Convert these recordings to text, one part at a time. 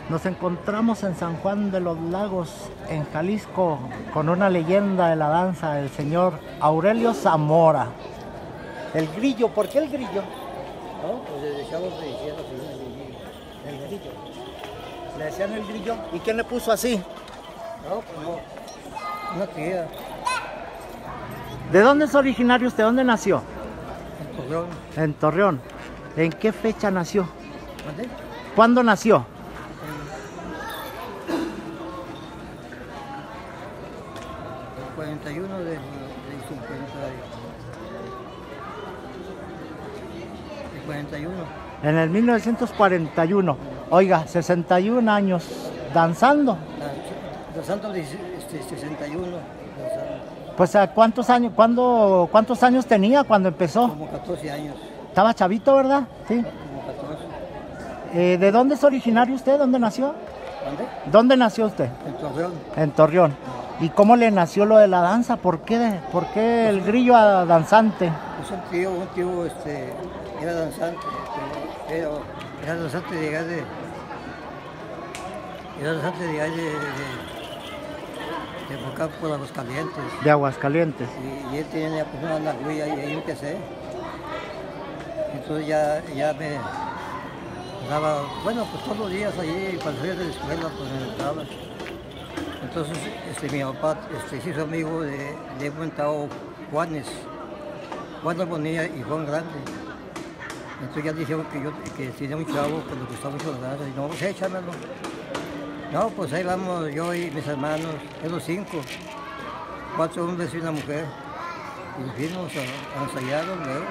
Nos encontramos en San Juan de los Lagos, en Jalisco, con una leyenda de la danza, el señor Aurelio Zamora. El grillo, ¿por qué el grillo? No, pues desde chavos le decían así, El grillo. ¿Le decían el grillo? ¿Y quién le puso así? no, pues no, una tía, ¿De dónde es originario usted? ¿Dónde nació? en Torreón. En Torreón. ¿En qué fecha nació? ¿Mande? ¿Cuándo nació? El 41 del 50. El 41. En el 1941. Oiga, 61 años danzando. Los Santos 61. Danzando. Pues ¿a cuántos años tenía cuando empezó? Como 14 años. Estaba chavito, ¿verdad? Sí. Como 14. ¿De dónde es originario usted? ¿Dónde nació? ¿Mande? ¿Dónde nació usted? En Torreón. En Torreón. ¿Y cómo le nació lo de la danza? ¿Por qué el grillo a danzante? Pues un tío, era danzante, pero era danzante de allá de acá por Aguascalientes. De Aguascalientes. Y él tenía pues una nagüilla y ahí empecé. Entonces ya me daba, bueno, pues todos los días allí, cuando salía de la escuela, pues me entraba. Entonces mi papá se hizo amigo de un mentado Juanes, Juan Bonilla y Juan Grande. Entonces ya dijeron que tenía un chavo que le gustaba mucho la danza. Y no, pues échamelo. No, pues ahí vamos yo y mis hermanos, los 5, 4 hombres y una mujer. Y nos fuimos a ensayar luego.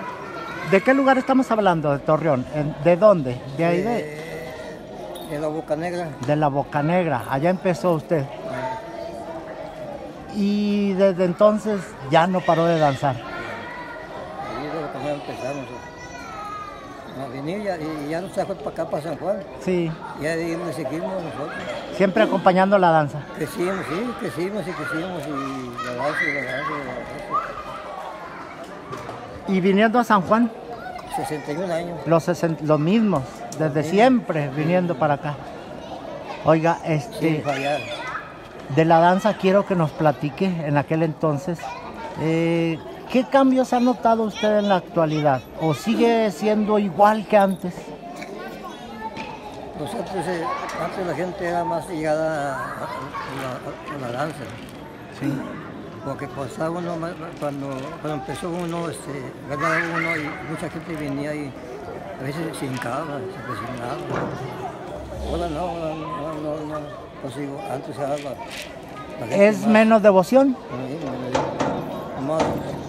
¿De qué lugar estamos hablando? ¿De Torreón? ¿De dónde? ¿De ahí De la Boca Negra. de la Boca Negra? Allá empezó usted. Y desde entonces ya no paró de danzar. Ahí de Boca Negra empezamos a venir y ya nos trajo para acá, para San Juan. Sí, Y ahí le seguimos nosotros. siempre acompañando la danza. Crecimos, sí, crecimos y la danza y la danza y la danza. Y viniendo a San Juan, 61 años. los mismos, desde siempre viniendo para acá. Oiga, Sin fallar. de la danza quiero que nos platique en aquel entonces. ¿Qué cambios ha notado usted en la actualidad? ¿O sigue siendo igual que antes? Pues antes la gente era más llegada a la danza. Sí. Porque pasaba uno, cuando empezó uno, ganaba uno y mucha gente venía y a veces se hincaba, se presionaba. Ahora no. Pues digo, antes era la gente ¿Es más, menos devoción?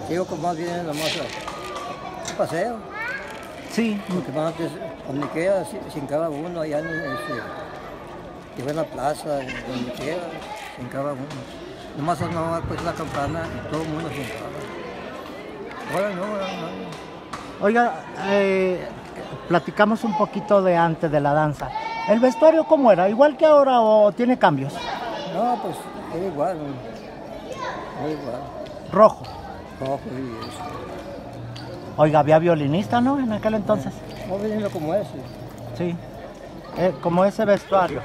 digo que más bien nomás un paseo. Sí. Porque más antes, donde quiera, se hincaba uno, allá en la plaza, donde quiera, se hincaba uno. Nomás sonaba pues la campana y todo el mundo se hincaba. Ahora no. Oiga, platicamos un poquito de antes de la danza. ¿El vestuario cómo era? ¿Igual que ahora o tiene cambios? No, pues era igual. Era igual. Rojo. Rojo y eso. Oiga, había violinista, ¿no? En aquel entonces. No viniendo como ese. Sí. Como ese vestuario.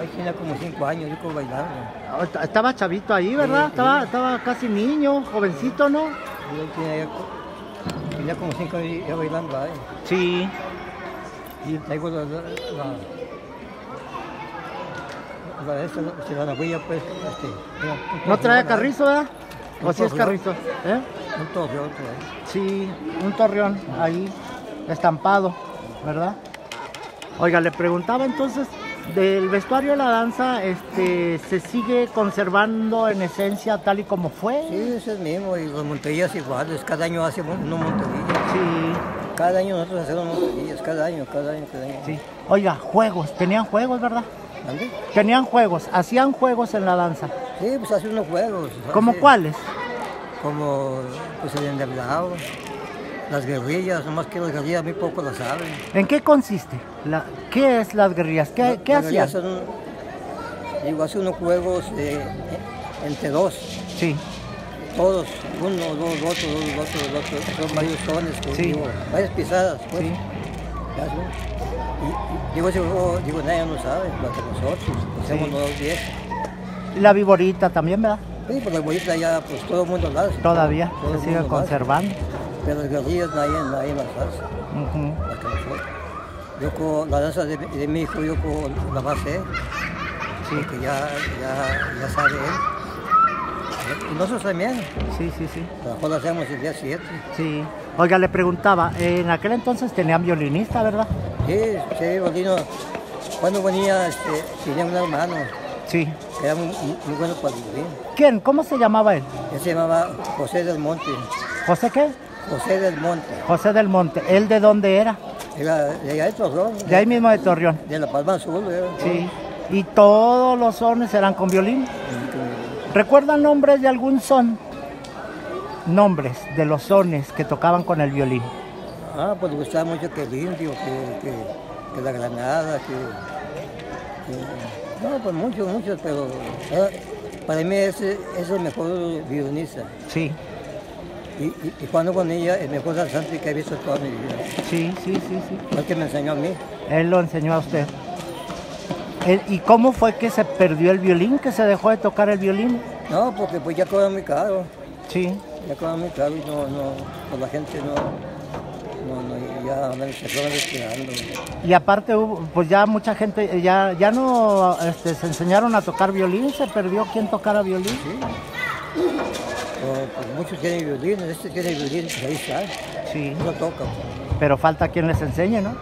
Ahí tenía como 5 años, yo como bailando. Estaba chavito ahí, ¿verdad? Sí. Estaba casi niño, jovencito, ¿no? Yo tenía como 5 años ya bailando ahí. Sí. Y traigo la nagüilla, pues. ¿No trae carrizo, verdad? ¿O sí es carrizo? Un torreón. Sí, un torreón ahí, estampado, ¿verdad? Oiga, le preguntaba entonces, del vestuario de la danza, ¿se sigue conservando en esencia tal y como fue? Sí, es el mismo, y las monterías iguales, cada año hacemos una montería. Sí. Cada año nosotros hacemos monterías, cada año. Sí. Oiga, tenían juegos, ¿verdad? ¿Dónde? Tenían juegos, hacían juegos en la danza. Sí, pues hacen unos juegos. ¿Cómo cuáles? Como pues el endeblado, las guerrillas, nomás que las guerrillas muy poco las saben. ¿En qué consiste? ¿Qué es las guerrillas? ¿Qué hacían? Hacen unos juegos entre dos. Sí. Todos, uno, dos, otro, son varios tones, Sí. varias pisadas, pues. Sí. gimnasio. Digo, nadie no sabe, lo que nosotros hacemos los 10. Y la viborita también, ¿verdad? Sí, pues la bolita ya, pues todo el mundo la hace. Todavía Todo se el sigue mundo la hace. conservando. Pero las guerrillas nadie las hace. Ujú. Las que nosotros. Yo con la danza de mi hijo, yo con la base, Sí, que ya sabe él. Y nosotros también, sí, sí, sí. a lo mejor lo hacemos el día 7. Sí. Oiga, le preguntaba, en aquel entonces tenían violinista, ¿verdad? Sí, Bolino, cuando venía, tenía un hermano Sí. que era muy bueno para el violín. ¿Quién? ¿Cómo se llamaba él? Él se llamaba José del Monte. ¿José qué? José del Monte. José del Monte. ¿Él de dónde era? Era de allá de Torreón. De ahí mismo de Torreón. De La Palma Azul. Sí. Y todos los sones eran con violín. ¿Recuerdan nombres de algún son? Nombres de los sones que tocaban con el violín. Pues le gustaba mucho que el indio, que la granada, no, pues muchos, pero para mí ese es el mejor violinista. Sí, Y cuando con ella, el mejor danzante que he visto toda mi vida. sí, sí, sí, sí. Fue el que me enseñó a mí. Él lo enseñó a usted. ¿Y cómo fue que se perdió el violín, que se dejó de tocar el violín? No, porque pues ya cobra muy caro. Sí, Ya cobra muy caro y pues la gente ya se acaban retirando. y aparte pues ya mucha gente, ya no se enseñaron a tocar violín, se perdió quien tocara violín. Sí. Pues muchos tienen violín, tiene violín, pues ahí está. Sí, No toca. pero falta quien les enseñe, ¿no?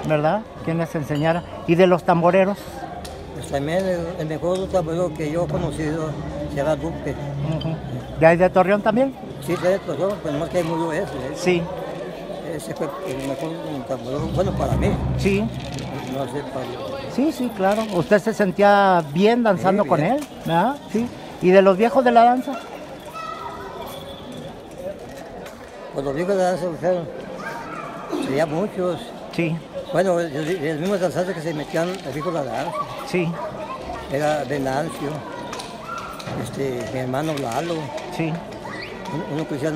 ¿Verdad? Quien les enseñara. ¿Y de los tamboreros? Pues también el mejor tamborero que yo he conocido se llama Duque. Ujú. ¿De ahí de Torreón también? Sí, tiene razón, pues más que hay murió ese. Sí, Ese fue el mejor tamborero, bueno, para mí. sí, No sé, para... sí, sí, claro. ¿Usted se sentía bien danzando Sí, con bien. él? ¿Verdad? Sí. ¿Y de los viejos de la danza? Pues los viejos de danza, serían muchos. Sí, Bueno, los mismos danzantes que se metían al viejos de la danza. sí, Era Venancio, mi hermano Lalo, sí. uno que decían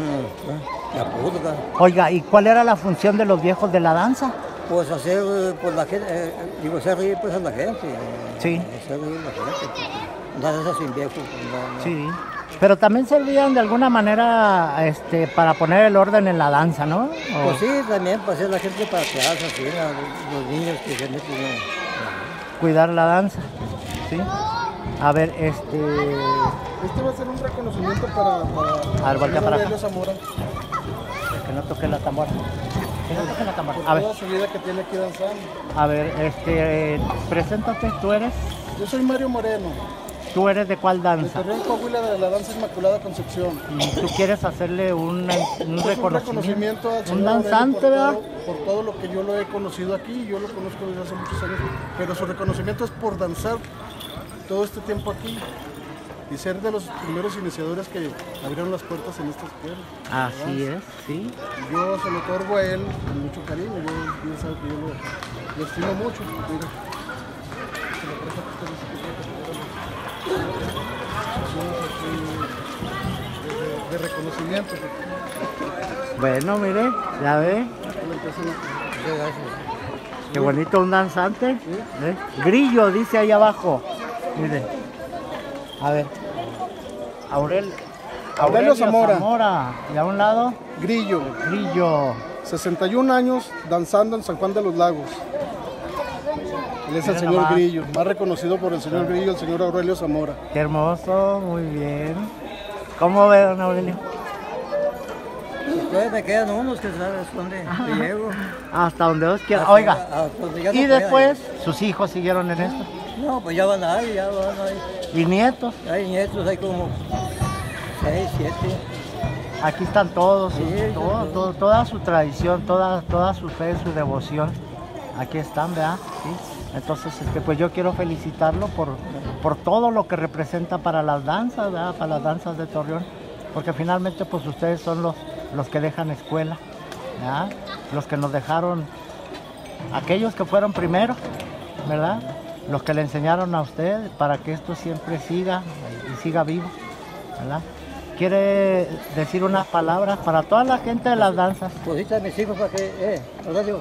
la purga. Oiga, ¿y cuál era la función de los viejos de la danza? Pues hacer, pues la gente, hacer reír pues a la gente. Sí. Hacer reír a la gente. Porque una danza sin viejo, pues, no. Sí. Pero también servían de alguna manera para poner el orden en la danza, ¿no? ¿O Pues sí, también para hacer la gente para atrás, así, los niños que se meten. cuidar la danza? Sí. A ver, Este va a ser un reconocimiento para A ver, voltea para acá. Aurelio Zamora, que no toque la tambora. Que no toque la tambora. por A ver, toda su vida que tiene aquí danzando. a ver, preséntate, Yo soy Mario Moreno, tú eres de cuál de danza? Torreón, Coahuila, de la danza Inmaculada Concepción. Y tú quieres hacerle un Es un reconocimiento al un señor danzante, Aurelio ¿verdad? por todo lo que yo lo he conocido aquí, yo lo conozco desde hace muchos años, pero su reconocimiento es por danzar todo este tiempo aquí y ser de los primeros iniciadores que abrieron las puertas en esta escuela. Así es, sí. Yo se lo otorgo a él con mucho cariño, bien sabe que yo lo estimo mucho. Mira, se lo presto a ustedes, de reconocimiento. Bueno, mire, ya ve, Muchas gracias. qué bonito un danzante. ¿Eh? Grillo, dice ahí abajo. Mire, a ver, Aurelio Zamora. Y a un lado, Grillo, Grillo. 61 años danzando en San Juan de los Lagos. Él es el Mira señor nomás. Grillo, más reconocido por el señor Grillo, el señor Aurelio Zamora. Qué hermoso, muy bien. ¿Cómo ve, don Aurelio? Todavía me quedan unos que sabes dónde llego. Hasta donde Dios quiera. Hasta- Oiga, hasta donde ya no y pueda. después sus hijos siguieron en esto. No, pues ya van ahí. Y nietos, Hay nietos, hay como 6, 7. aquí están todos, Sí, toda su tradición, toda su fe, su devoción. Aquí están, ¿verdad? Sí. Entonces, pues yo quiero felicitarlo por todo lo que representa para las danzas, ¿verdad? Para las danzas de Torreón, porque finalmente pues ustedes son los que dejan escuela, ¿verdad? Los que nos dejaron, aquellos que fueron primero, ¿verdad? Los que le enseñaron a usted para que esto siempre siga y siga vivo, ¿verdad? ¿Quiere decir unas palabras para toda la gente de las danzas? Pues ahorita mis hijos para que, Aurelio,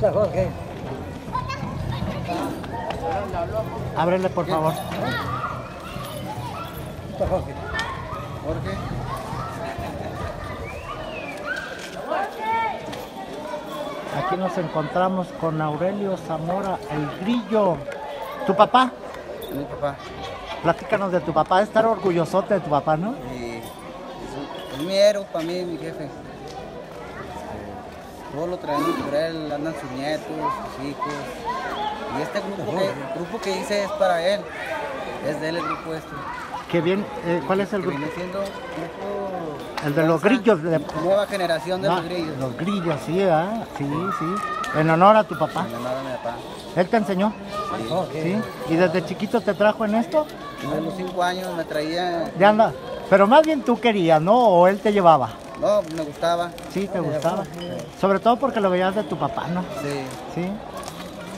está Jorge. Ábrele, por favor. Está Jorge. Jorge. Aquí nos encontramos con Aurelio Zamora, el Grillo. ¿Tu papá? Mi papá. Platícanos de tu papá, estar orgullosote de tu papá, ¿no? Y es mi héroe para mí, mi jefe. Todo lo traemos por él, andan sus nietos, sus hijos. Y este grupo que hice es para él. Es de él el grupo este. Qué bien, ¿cuál es el Que grupo? viene siendo grupo... El de los grillos. Nueva generación de Ah, los grillos. Los grillos, sí, ¿verdad? Sí, sí. En honor a tu papá. En honor a mi papá. ¿Él te enseñó? Sí. ¿Y desde chiquito te trajo en esto? Desde los 5 años me traía... Ya anda. Pero más bien tú querías, ¿no? ¿O él te llevaba? No, me gustaba. Sí, te gustaba. Sobre todo porque lo veías de tu papá, ¿no? Sí, Sí.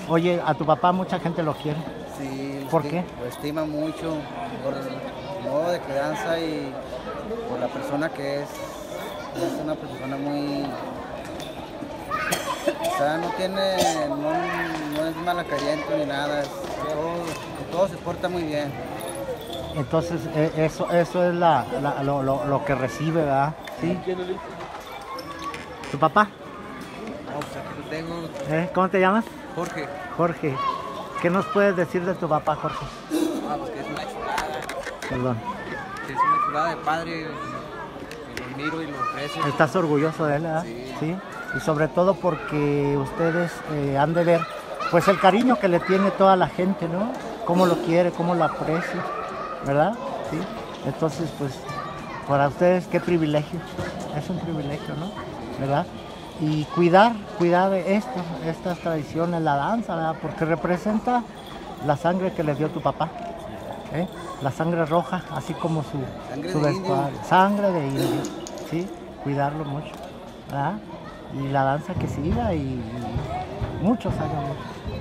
Oye, a tu papá mucha gente lo quiere. sí. ¿Por qué? Lo estima mucho por el modo de crianza y por la persona que es. Es una persona muy... O sea, no es malacariento ni nada. Todo se porta muy bien. Entonces, eso es lo que recibe, ¿verdad? Sí. ¿Tu papá? No, pues aquí lo tengo. ¿Cómo te llamas? Jorge. Jorge. ¿Qué nos puedes decir de tu papá, Jorge? Ah, pues que es una chulada. Perdón. Que es una chulada de padre. Lo miro y lo aprecio. ¿Estás orgulloso de él, verdad? Sí. Y sobre todo porque ustedes han de ver, pues el cariño que le tiene toda la gente, ¿no? Cómo lo quiere, cómo lo aprecia, ¿verdad? Sí. Entonces, pues, para ustedes, qué privilegio. Es un privilegio, ¿no? ¿Verdad? Y cuidar de estas tradiciones, la danza, ¿verdad? Porque representa la sangre que le dio tu papá, ¿eh? La sangre roja, así como su de indio. vestuario. Sangre de indio, ¿sí? Cuidarlo mucho, ¿verdad? Y la danza que siga y muchos años,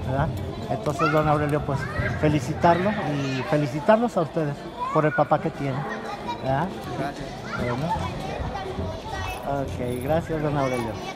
¿verdad? Entonces, don Aurelio, pues felicitarlo y felicitarlos a ustedes por el papá que tienen, ¿verdad? Gracias. Bueno. Ok, gracias, don Aurelio.